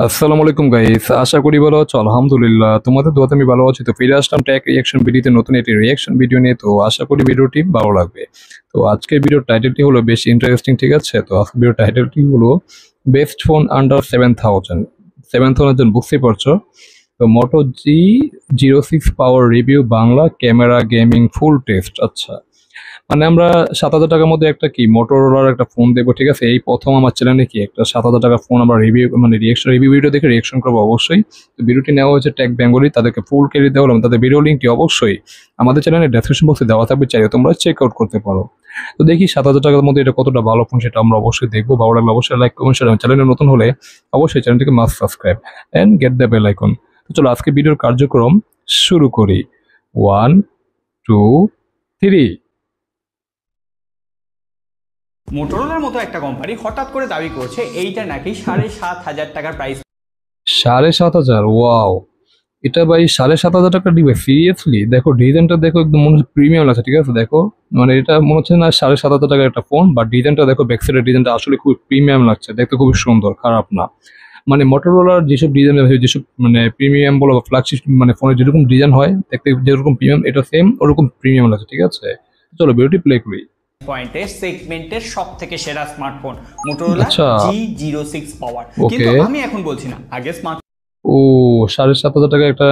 আসসালামু আলাইকুম গাইস, আশা করি ভালো আছো। আলহামদুলিল্লাহ তোমাদের দোয়াতে আমি ভালো আছি। তো ফিরে আসলাম ট্যাগ রিয়াকশন ভিডিওতে নতুন একটি রিয়াকশন ভিডিও নিয়ে। তো আশা করি ভিডিওটি ভালো লাগবে। তো আজকের ভিডিওর টাইটেলটি হলো বেশ ইন্টারেস্টিং, ঠিক আছে? তো আজকের ভিডিওর টাইটেলটি হলো বেস্ট ফোন আন্ডার 7000। 7000 বুঝতেই পারছো। তো মোটো G06 পাওয়ার রিভিউ বাংলা, ক্যামেরা, গেমিং, ফুল টেস্ট। আচ্ছা, মানে আমরা 7,000 টাকার মধ্যে একটা কি মোটরোলার একটা ফোন দেখবো, ঠিক আছে? এই প্রথম আমার চ্যানেলে কি একটা 7,000 টাকা ফোন আমরা রিভিউ মানে রিভিউ ভিডিও দেখে রিয়েকশন করবো অবশ্যই। তো ভিডিওটি নেওয়া হয়েছে টেক বেঙ্গলি, তাদেরকে ফুল ক্রেডিট দেওয়া হলো। তাদের ভিডিও লিঙ্কটি অবশ্যই আমাদের চ্যানেলের ডেসক্রিপশন বক্সে দেওয়া থাকবে, চাইলে তোমরা চেক আউট করতে পারো। তো দেখি 7,000 টাকার মধ্যে এটা কতটা ভালো ফোন সেটা আমরা অবশ্যই দেখবো। ভালো লাগলে অবশ্যই লাইক কমেন্ট শেয়ার, চ্যানেলে নতুন হলে অবশ্যই চ্যানেলটিকে must subscribe and get the bell icon. তো চলো আজকে ভিডিওর কার্যক্রম শুরু করি। 1 2 3। মোটরোলার মতো একটা কোম্পানি হঠাৎ করে দাবি করছে এইটা নাকি 7,500 টাকার প্রাইস। 7,500? ওয়াও! এটা ভাই 7,500 টাকা দিবে? সিরিয়াসলি? দেখো ডিজাইনটা, দেখো একদম মনে হচ্ছে প্রিমিয়াম লাগছে, ঠিক আছে? দেখো মানে এটা মনে হচ্ছে না 7,500 টাকার একটা ফোন, বাট ডিজাইনটা দেখো, ব্যাক সাইডের ডিজাইনটা আসলে খুব প্রিমিয়াম লাগছে, দেখতে খুবই সুন্দর, খারাপ না। মানে মোটরোলার যেসব ডিজাইন, যেসব মানে প্রিমিয়াম বলো বা ফ্ল্যাগশিপ মানে ফোনের যেরকম ডিজাইন হয় দেখতে, যেরকম প্রিমিয়াম, এটা সেম ওরকম প্রিমিয়াম লাগছে, ঠিক আছে? চলো ভিডিওটি প্লে করি। পয়েন্টে সেগমেন্টের সব থেকে সেরা স্মার্টফোন মোটরোলা আচ্ছা, G06 পাওয়ার। ওকে। কিন্তু আমি এখন বলছি না, আগে স্মার্ট ও, 7,500 টাকা একটা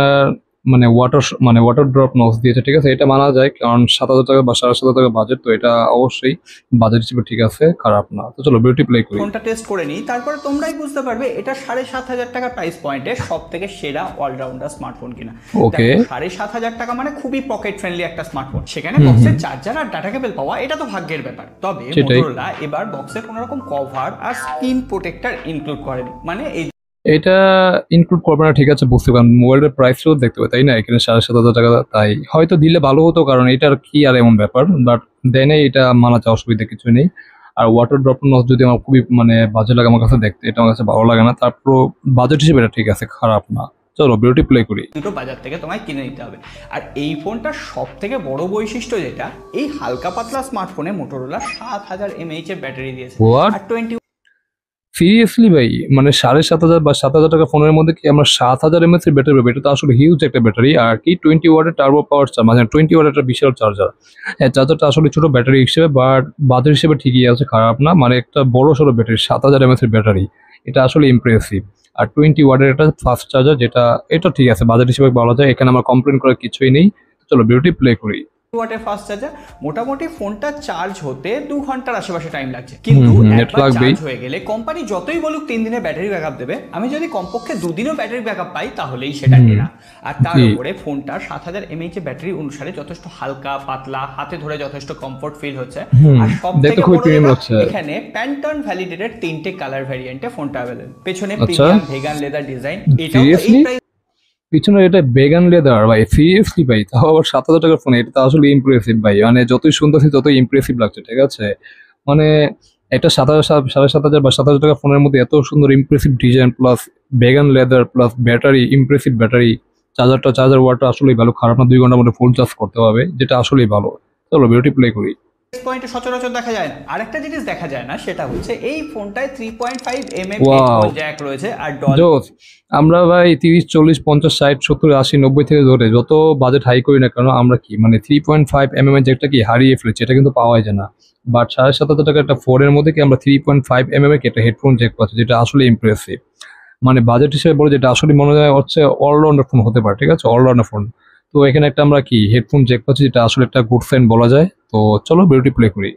ওয়াটার ড্রপ নচ দিয়েছে, ঠিক আছে? এটা মানা যায়, কারণ 7,000 টাকা বা 7,500 টাকা বাজেট, তো এটা অবশ্যই বাজেট হিসেবে ঠিক আছে, খারাপ না। তো চলো বিউটি প্লে করি। ফোনটা টেস্ট করে নিই, তারপরে তোমরাই বুঝতে পারবে এটা 7,500 টাকা প্রাইস পয়েন্টে সব থেকে সেরা অলরাউন্ডার স্মার্টফোন কিনা। ওকে। 7,500 টাকা মানে খুবই পকেট ফ্রেন্ডলি একটা স্মার্টফোন, সেখানে হুম হুম, বক্সের চার্জার আর ডাটা কেবল পাওয়া এটা তো ভাগ্যের ব্যাপার। তবে সেটাই। মোটরোলা এবার বক্সে কোনো রকম কভার আর স্ক্রিন প্রোটেক্টর ইনক্লুড করেনি, মানে এই এটা ইনক্লুড করবে না, ঠিক আছে, বুঝতে পারেন মোবাইলের প্রাইসও দেখতে পাই, তাই না? এখানে 7,500 টাকা, তাই হয়তো দিলে ভালো হতো, কারণ এটার কি আর এমন ব্যাপার, বাট দেয় নাই, এটা মানাতে অসুবিধা কিছু নেই। আর ওয়াটার ড্রপ নচ যদি আমার খুবই মানে বাজে লাগে আমার কাছে দেখতে, এটা আমার কাছে ভালো লাগে না। তারপর বাজেট হিসেবে এটা ঠিক আছে, খারাপ না। চলো বিউটি প্লে করি। দুটো বাজার থেকে তোমায় কিনে নিতে হবে। আর এই ফোনটার সব থেকে বড় বৈশিষ্ট্য যেটা, এই হালকা পাতলা স্মার্টফোনে মোটরোলা 7,000 mAh এর ব্যাটারি দিয়েছে হোয়াট? আর 20 সিরিয়াসলি ভাই? মানে 7,500 বা 7,000 টাকা ফোনের মধ্যে কি আমরা 7,000 mAh এর ব্যাটারি পাবো? এটা তো আসলে হিউজ একটা ব্যাটারি। আর কি 20 ওয়াটের টার্বো পাওয়ার, মানে 20 ওয়াটের একটা বিশাল চার্জার। হ্যাঁ, চার্জারটা আসলে ছোট ব্যাটারি হিসেবে, বাট বাজেট হিসেবে ঠিকই আছে, খারাপ না। মানে একটা বড় সড়ো ব্যাটারি, 7,000 mAh এর ব্যাটারি, এটা আসলে ইমপ্রেসিভ। আর 20 ওয়াটের একটা ফাস্ট চার্জার, যেটা এটা ঠিক আছে, বাজেট হিসেবে বলা যায়, এখানে আমার কমপ্লেন করার কিছুই নেই। চলো বিউটি প্লে করি। ওয়াটের ফাস্ট চার্জার। মোটামুটি ফোনটা চার্জ হতে 2 ঘন্টার আশেপাশে টাইম লাগছে, কিন্তু নেট একবার লাগবেই। চার্জ হয়ে গেলে কোম্পানি যতই বলুক 3 দিনের ব্যাটারি ব্যাকআপ দেবে, আমি যদি কমপক্ষে 2 দিনও ব্যাটারি ব্যাকআপ পাই তাহলেই সেটা কেনা। আর তার জি। উপরে ফোনটা 7,000 mAh ব্যাটারি অনুসারে যথেষ্ট হালকা পাতলা, হাতে ধরে যথেষ্ট কমফোর্ট ফিল হচ্ছে। আর সব দেখতে থেকে খুবই বড় প্রিমিয়াম ব্যাপার, লাগছে। এখানে প্যান্টন ভ্যালিডেটেড 3টে কালার ভ্যারিয়েন্টে ফোনটা অ্যাভেলেবল। পেছনে আচ্ছা, প্রিমিয়াম ভেগান লেদার ডিজাইন, এটাও তো এই সিরিয়াসলি? প্রাইস পিছনে এটা বেগান লেদার ভাই? সিরিয়াসলি ভাই? তাও আবার 7,000 টাকার ফোন, এটা তো আসলে ইমপ্রেসিভ ভাই। মানে যতই সুন্দর আছে ততই ইমপ্রেসিভ লাগছে, ঠিক আছে? মানে একটা 7,500 বা 7,000 টাকা ফোনের মধ্যে এত সুন্দর impressive design, plus vegan leather, plus battery, impressive battery, charger ওয়াটটা আসলেই ভালো, খারাপ না। 2 ঘন্টার মধ্যে ফুল চার্জ করতে হবে, যেটা আসলেই ভালো। চলো বিউটি প্লে করি। পয়েন্টে সচরাচর দেখা যায় না। আরেকটা জিনিস দেখা যায় না, সেটা হচ্ছে এই ফোনটায় 3.5 mm ওয়াও, হেডফোন জ্যাক রয়েছে আর ডল জোস! আমরা ভাই 30 40 50 60 70 80 90 থেকে ধরে যত বাজেট হাই করি না কেন, আমরা কি মানে 3.5 mm এর যেটা কি হারিয়ে ফেলেছি, এটা কিন্তু পাওয়াই যায় না। বাট 7,500 টাকা একটা ফোনের মধ্যে কি আমরা 3.5 mm এর একটা হেডফোন জ্যাক পাচ্ছি, যেটা আসলে ইমপ্রেসিভ। মানে বাজেট হিসেবে বলে যেটা আসলে মনে হয় হচ্ছে অলরাউন্ডার ফোন হতে পারে, ঠিক আছে? All rounder phone. তো এখানে একটা আমরা কি হেডফোন জ্যাক পাচ্ছি, যেটা আসলে একটা গুড সাইন বলা যায়। তো চলো বিউটি প্লে করি।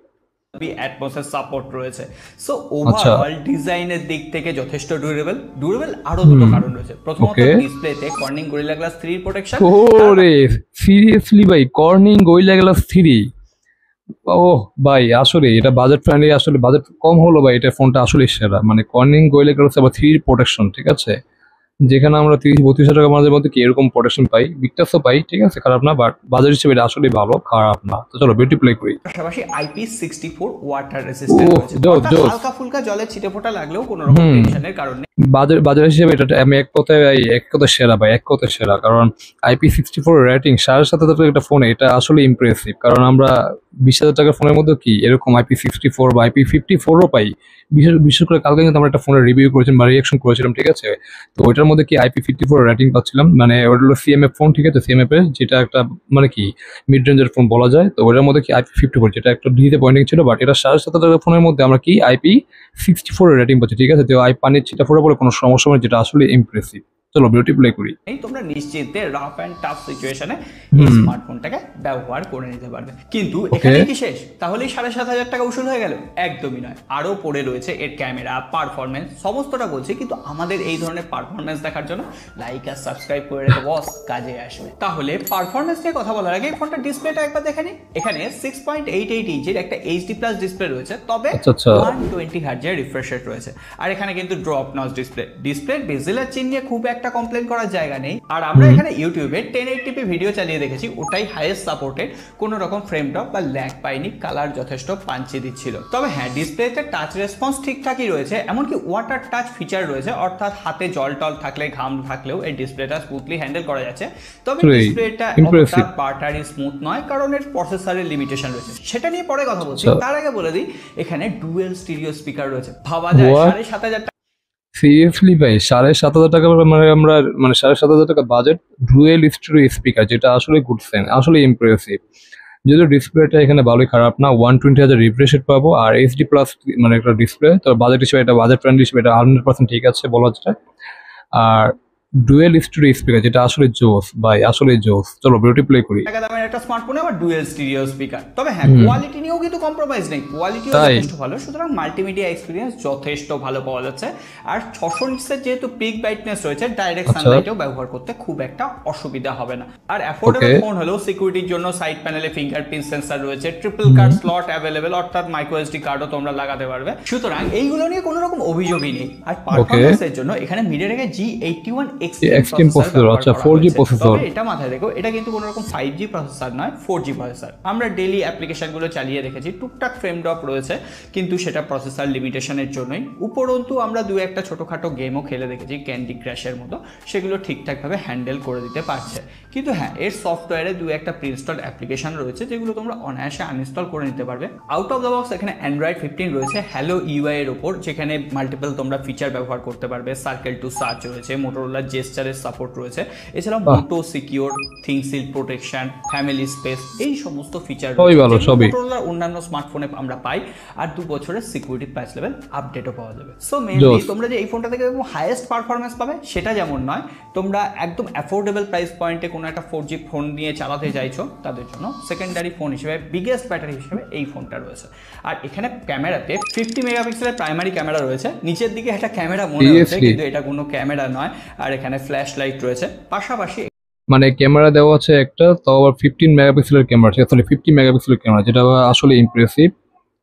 অ্যাটমসের সাপোর্ট রয়েছে। সো আচ্ছা। ওভারঅল ডিজাইনের দিক থেকে যথেষ্ট ডিউরেবল আরো দুটো কারণ রয়েছে। প্রথমত ওকে। ডিসপ্লেতে কর্নিং গরিলা গ্লাস 3 প্রোটেকশন। ওরে, সিরিয়াসলি ভাই? Corning gorilla glass 3? ওহ ভাই, আসলে এটা বাজেট ফ্রেন্ডলি, আসলে বাজেট কম হলো ভাই, এটা ফোনটা আসলে সেরা। মানে কর্নিং গোরিলা গ্লাস আবার 3 প্রোটেকশন, ঠিক আছে? যেখানে আমরা 30-32 টাকা মাঝে মধ্যে কি এরকম প্রোটেকশন পাই, বিটটাসও পাই, ঠিক আছে, খারাপ না, বাট বাজার হিসেবে এটা আসলে ভালো, খারাপ না। তো চলো বিউটি প্লে করি। পাশাপাশি IP64 ওয়াটার রেজিস্ট্যান্ট রয়েছে, জোস অর্থাৎ জোস। হালকা ফুলকা জলের ছিটেফোঁটা লাগলেও কোনো রকম টেনশনের কারণ নেই। বাজার হিসেবে এটা আমি এক কথায় সেরা ভাই, এক কথায় সেরা। কারণ IP64 রেটিং 7,500 টাকার একটা ফোনে এটা আসলে ইমপ্রেসিভ। কারণ আমরা 20,000 টাকার ফোনের মধ্যে কি এরকম IP64 বা IP54ও পাই। বিশেষ করে কালকে কিন্তু আমরা একটা ফোনের রিভিউ করেছিলাম বা রিয়াকশন করেছিলাম, ঠিক আছে। তো ওইটার মধ্যে কি IP54 রেটিং পাচ্ছিলাম, মানে ওটা হলো CMF ফোন, ঠিক আছে, CMF এর যেটা একটা মানে কি মিড রেঞ্জের ফোন বলা যায়। তো ওটার মধ্যে কি IP54 যেটা একটা ডিতে পয়েন্টিং ছিল, বাট এটা 7,500 টাকার ফোনের মধ্যে আমরা কি IP64 রেটিং পাচ্ছি, ঠিক আছে। তো পানির ছিটা ফোটা বলে কোনো সমস্যা নেই, যেটা আসলে ইমপ্রেসিভ। চলো বিউটি প্লে করি। এই তোমরা নিশ্চিন্তে রাফ অ্যান্ড টাফ সিচুয়েশনে এই স্মার্টফোনটাকে ব্যবহার করে নিতে পারবে। কিন্তু এখানে কি শেষ? তাহলেই 7,500 টাকা উসুল হয়ে গেল? একদমই নয়, আরও পড়ে রয়েছে এর ক্যামেরা, পারফরমেন্স, সমস্তটা বলছি। কিন্তু আমাদের এই ধরনের পারফরমেন্স দেখার জন্য লাইক আর সাবস্ক্রাইব করে রেখে বস, কাজে আসবে। তাহলে পারফরমেন্স নিয়ে কথা বলার আগে ফোনটা ডিসপ্লেটা একবার দেখে নিই। এখানে 6.88 ইঞ্চির একটা HD+ ডিসপ্লে রয়েছে, তবে 120 হার্জের রিফ্রেশ রেট রয়েছে। আর এখানে কিন্তু ড্রপ নচ ডিসপ্লে বেজেলের চিহ্ন নিয়ে খুব একটা কমপ্লেন করার জায়গা নেই। আর আমরা এখানে ইউটিউবে 1080p ভিডিও চালিয়ে দেখেছি, ওটাই হাইয়েস্ট সাপোর্টেড, কোনো রকম ফ্রেম ড্রপ বা ল্যাগ পাইনি, কালার যথেষ্ট পাঞ্চি দিচ্ছিল। তবে হ্যাঁ, ডিসপ্লেতে টাচ রেসপন্স ঠিকঠাকই রয়েছে, এমনকি ওয়াটার টাচ ফিচার রয়েছে, অর্থাৎ হাতে জল টল থাকলে, ঘাম থাকলেও এই ডিসপ্লেটা স্মুথলি হ্যান্ডেল করা যাচ্ছে। তবে ডিসপ্লেটা অতটা বাটারি স্মুথ নয়, কারণ এর প্রসেসরের লিমিটেশন রয়েছে, সেটা নিয়ে পরে কথা বলছি। তার আগে বলে দিই, এখানে ডুয়েল স্টিরিও স্পিকার রয়েছে। ভাবা যায় 7,500 টাকা, সিরিয়াসলি ভাই, 7,500 টাকা মানে আমরা মানে 7,500 টাকা বাজেট, ডুয়েল স্টিরিও স্পিকার, যেটা আসলে গুড সেন, আসলে ইমপ্রেসিভ। যদিও ডিসপ্লেটা এখানে ভালোই, খারাপ না, 120 হাজার রিফ্রেশ রেট পাবো আর HD+ মানে একটা ডিসপ্লে। তো বাজেট হিসেবে এটা, বাজেট ফ্রেন্ড হিসেবে এটা 100% ঠিক আছে বলা যায়। আর ডুয়েল স্টিরিও স্পিকার, যেটা আসলে জোস ভাই, আসলে জোস। চলো বিউটি প্লে করি। টাকা দামের একটা স্মার্টফোনে আবার ডুয়েল স্টিরিও স্পিকার। তবে হ্যাঁ, কোয়ালিটি নিয়েও কিন্তু কম্প্রোমাইজ নেই, কোয়ালিটিও যথেষ্ট ভালো। সুতরাং মাল্টিমিডিয়া এক্সপিরিয়েন্স যথেষ্ট ভালো পাওয়া যাচ্ছে। আর 600 নিটসের যেহেতু পিক ব্রাইটনেস রয়েছে, ডাইরেক্ট সানলাইটেও ব্যবহার করতে খুব একটা অসুবিধা হবে না। আর অ্যাফোর্ডেবল ফোন হলেও সিকিউরিটির জন্য সাইড প্যানেলে ফিঙ্গারপ্রিন্ট সেন্সর রয়েছে, ট্রিপল কার্ড স্লট অ্যাভেলেবেল, অর্থাৎ মাইক্রো এসডি কার্ডও তোমরা লাগাতে পারবে। সুতরাং এইগুলো নিয়ে কোনো রকম অভিযোগই নেই। আর পারফরম্যান্সের জন্য এখানে মিডিয়াটেক G81 Extreme প্রসেসর, আচ্ছা 4G প্রসেসর। তবে এটা মাথায় রেখো, এটা কিন্তু কোনো রকম 5G প্রসেসর নয়, 4G প্রসেসর। আমরা ডেইলি অ্যাপ্লিকেশনগুলো চালিয়ে দেখেছি, টুকটাক ফ্রেম ড্রপ রয়েছে, কিন্তু সেটা প্রসেসর লিমিটেশনের জন্যই। উপরন্তু আমরা দু একটা ছোটোখাটো গেমও খেলে দেখেছি, ক্যান্ডি ক্র্যাশের মতো, সেগুলো ঠিকঠাকভাবে হ্যান্ডেল করে দিতে পারছে। কিন্তু হ্যাঁ, এর সফটওয়্যারে দু একটা প্রিইনস্টল অ্যাপ্লিকেশন রয়েছে, যেগুলো তোমরা অনায়াসে আনইনস্টল করে নিতে পারবে। আউট অফ দ্য বক্স এখানে Android 15 রয়েছে হ্যালো ইউআই এর ওপর, যেখানে মাল্টিপল তোমরা ফিচার ব্যবহার করতে পারবে। সার্কেল টু সার্চ রয়েছে, মোটোরোলা জেস্টারের সাপোর্ট রয়েছে, এছাড়াও মোটো সিকিউর, থিংসিল প্রোটেকশন, ফ্যামিলি স্পেস, এই সমস্ত ফিচার মোটোরোলার অন্যান্য স্মার্টফোনে আমরা পাই। আর 2 বছরের সিকিউরিটি প্যাচ লেভেল আপডেটও পাওয়া যাবে। সো মেইনলি তোমরা যে এই ফোনটা থেকে হাইয়েস্ট পারফরমেন্স পাবে সেটা যেমন নয়, তোমরা একদম অ্যাফোর্ডেবল প্রাইস পয়েন্টে কোনো একটা 4G ফোন নিয়ে চালাতে চাইছো, তাদের জন্য সেকেন্ডারি ফোন হিসেবে, বিগেস্ট ব্যাটারি হিসেবে এই ফোনটা রয়েছে। আর এখানে ক্যামেরাতে 50 মেগাপিক্সেলের প্রাইমারি ক্যামেরা রয়েছে, নিচের দিকে একটা ক্যামেরা মনে হচ্ছে, কিন্তু এটা কোনো ক্যামেরা নয়। আর এখানে ফ্ল্যাশ লাইট রয়েছে, পাশাপাশি মানে ক্যামেরা দেওয়া আছে একটা, তাও আবার 15 মেগাপিক্সেলের ক্যামেরা, ঠিক আছে, 50 মেগাপিক্সেলের ক্যামেরা, যেটা আসলে ইমপ্রেসিভ।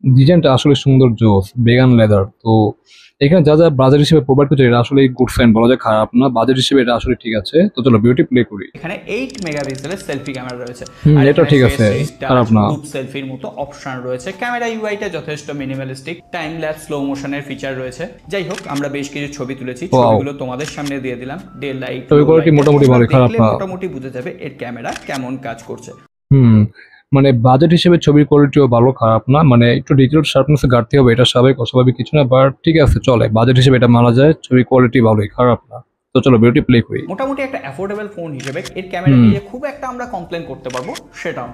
ডিজাইনটা আসলে সুন্দর, জোস, ভেগান লেদার। তো এখানে যা যা বাজেট হিসেবে প্রোভাইড করছে, এটা আসলে গুড ফ্রেন্ড বলা যায়, খারাপ না, বাজেট হিসেবে এটা আসলে ঠিক আছে। তো চলো বিউটি প্লে করি। এখানে 8 মেগাপিক্সেলের সেলফি ক্যামেরা রয়েছে, আর এটা ঠিক আছে, খারাপ না। গ্রুপ সেলফির মতো অপশন রয়েছে। ক্যামেরা ইউআইটা যথেষ্ট মিনিমালিস্টিক, টাইম ল্যাপস স্লো মোশনের ফিচার রয়েছে। যাই হোক, আমরা বেশ কিছু ছবি তুলেছি, ছবিগুলো তোমাদের সামনে দিয়ে দিলাম। ডে লাইট, ছবি কোয়ালিটি মোটামুটি ভালো, খারাপ না, মোটামুটি বুঝে যাবে এর ক্যামেরা কেমন কাজ করছে। মানে বাজেট হিসেবে ছবির কোয়ালিটিও ভালো, খারাপ না। মানে একটু ডিজিটাল শার্পনেসে ঘাটতি হবে, এটা স্বাভাবিক, অস্বাভাবিক কিছু না, বাট ঠিক আছে, চলে, বাজেট হিসেবে এটা মানা যায়, ছবির কোয়ালিটি ভালোই, খারাপ না। তো চলো বিউটি প্লে করি। মোটামুটি একটা অ্যাফোর্ডেবল ফোন হিসেবে এর ক্যামেরা নিয়ে খুব একটা আমরা কমপ্লেন করতে পারবো সেটাও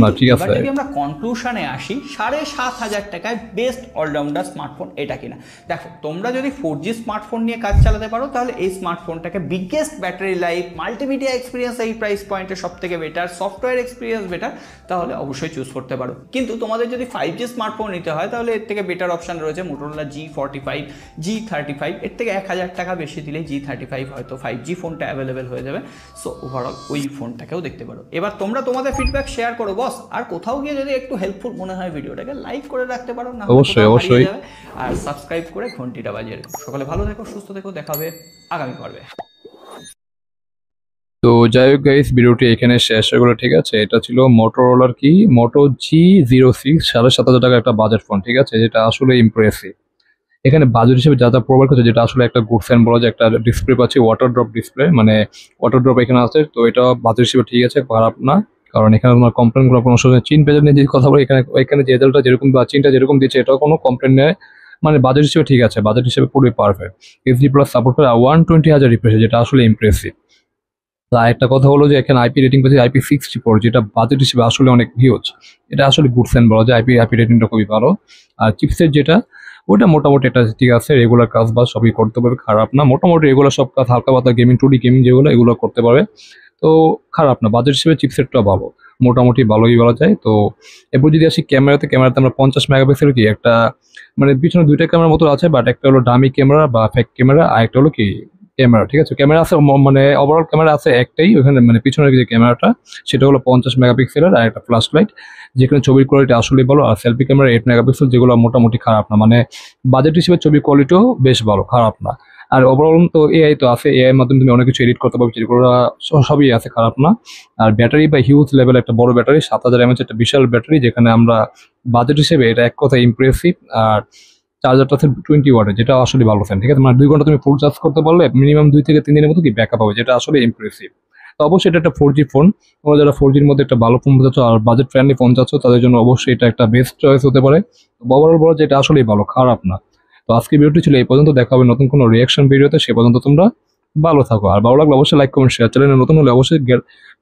না, ঠিক আছে। যদি আমরা কনক্লুশনে আসি, 7,500 টাকায় বেস্ট অলরাউন্ডার স্মার্টফোন এটা কিনা। দেখো, তোমরা যদি 4G স্মার্টফোন নিয়ে কাজ চালাতে পারো, তাহলে এই স্মার্টফোনটাকে biggest battery life, multimedia experience এই প্রাইস পয়েন্টে সব থেকে বেটার, সফটওয়্যার এক্সপিরিয়েন্স বেটার, তাহলে অবশ্যই চুজ করতে পারো। কিন্তু তোমাদের যদি 5G স্মার্টফোন নিতে হয়, তাহলে এর থেকে বেটার অপশন রয়েছে মোটোরোলা G45, G35, এর থেকে 1,000 টাকা বেশি দিলে G35 হয়তো 5G ফোনটা অ্যাভেলেবেল হয়ে যাবে। সো ওভারঅল ওই ফোনটাকেও দেখতে পারো। এবার তোমরা তোমাদের ফিডব্যাক শেয়ার করো বস। আর কোথাও গিয়ে যদি একটু হেল্পফুল মনে হয় ভিডিওটাকে লাইক করে রাখতে পারো, না অবশ্যই, আর সাবস্ক্রাইব করে ঘন্টিটা বাজিয়ে রাখো। সকলে ভালো থেকো, সুস্থ থেকো, দেখা হবে আগামী পর্বে। তো যাই হোক গাইস, ভিডিওটি এখানে শেষ হয়ে গেলো, ঠিক আছে। এটা ছিল মোটোরোলার কি মোটো G06, 7,500 টাকা একটা বাজেট ফোন, ঠিক আছে, যেটা আসলে ইমপ্রেসিভ। এখানে বাজেট হিসেবে যা যা প্রোভাইড করছে, যেটা আসলে একটা গুড ফ্যান বলা যায়, একটা ডিসপ্লে পাচ্ছি ওয়াটার ড্রপ ডিসপ্লে, মানে ওয়াটার ড্রপ এখানে আছে, তো এটা বাজেট হিসেবে ঠিক আছে, খারাপ না। কারণ এখানে তোমার কমপ্লেনগুলো কোনো সময় চীন পেজের নিয়ে যদি কথা বলি, এখানে যে রেজাল্টটা যেরকম বা চীনটা যেরকম দিচ্ছে, এটাও কোনো কমপ্লেন নেই। মানে বাজেট হিসেবে ঠিক আছে, বাজেট হিসেবে পুরোই পারফেক্ট। এইচডি প্লাস সাপোর্ট করে 120,000 রিফ্রেশ, যেটা আসলে ইমপ্রেসিভ। তো একটা কথা হলো যে এখানে আইপি রেটিং পেয়েছে IP64, যেটা বাজেট হিসেবে আসলে অনেক হিউজ। এটা আসলে গুড ফ্যান বলা যায়, আইপি রেটিংটা খুবই ভালো। আর চিপসের যেটা, ওটা মোটামুটি একটা ঠিক আছে, রেগুলার কাজ বা সবই করতে পারবে, খারাপ না। মোটামুটি রেগুলার সব কাজ, হালকা পাতলা গেমিং, 2D গেমিং যেগুলো, এগুলো করতে পারবে। তো খারাপ না, বাজেট হিসেবে চিপসেটটা ভালো, মোটামুটি ভালোই বলা যায়। তো এরপর যদি আসি ক্যামেরাতে আমরা 50 মেগাপিক্সেল কি একটা, মানে পিছনে দুইটা ক্যামেরার মতো আছে, বাট একটা হলো ডামি ক্যামেরা বা ফেক ক্যামেরা, আর একটা হলো কি ক্যামেরা, ঠিক আছে। ক্যামেরা আছে মানে ওভারঅল ক্যামেরা আছে একটাই ওখানে, মানে পিছনের যে ক্যামেরাটা সেটা হলো 50 মেগাপিক্সেলের, আর একটা ফ্ল্যাশ লাইট, যেখানে ছবির কোয়ালিটি আসলেই ভালো। আর সেলফি ক্যামেরা 8 মেগাপিক্সেল, যেগুলো মোটামুটি খারাপ না, মানে বাজেট হিসেবে ছবির কোয়ালিটিও বেশ ভালো, খারাপ না। আর ওভারঅল তো এআই তো আছে, এআই এর মাধ্যমে তুমি অনেক কিছু এডিট করতে পারবে, যেগুলো সবই আছে, খারাপ না। আর ব্যাটারি বা হিউজ লেভেল একটা বড় ব্যাটারি, 7,000 mAh একটা বিশাল ব্যাটারি, যেখানে আমরা বাজেট হিসেবে এটা এক কথা ইমপ্রেসিভ। আর চার্জারটা আছে 20 ওয়াটের, যেটা আসলে ভালো ফ্যান, ঠিক আছে। মানে 2 ঘন্টা তুমি ফুল চার্জ করতে পারলে মিনিমাম 2 থেকে 3 দিনের মতো কি ব্যাকআপ হবে, যেটা আসলে ইমপ্রেসিভ। তো অবশ্যই এটা একটা 4G ফোন, তোমরা যারা 4Gর মধ্যে একটা ভালো ফোন চাচ্ছ আর বাজেট ফ্রেন্ডলি ফোন চাচ্ছ, তাদের জন্য অবশ্যই এটা একটা বেস্ট চয়েস হতে পারে। ওভারঅল বলা যেটা আসলেই ভালো, খারাপ না। তো আজকে ভিডিওটি ছিল এই পর্যন্ত, দেখা হবে নতুন কোনো রিয়াকশন ভিডিওতে, সে পর্যন্ত তোমরা ভালো থাকো। আর ভালো লাগলে অবশ্যই লাইক কমেন্ট শেয়ার, চ্যানেলে নতুন হলে অবশ্যই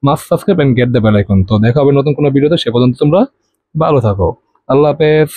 must subscribe and get the bell icon. তো দেখা হবে নতুন কোনো ভিডিওতে, সে পর্যন্ত তোমরা ভালো থাকো। আল্লাহ হাফেজ।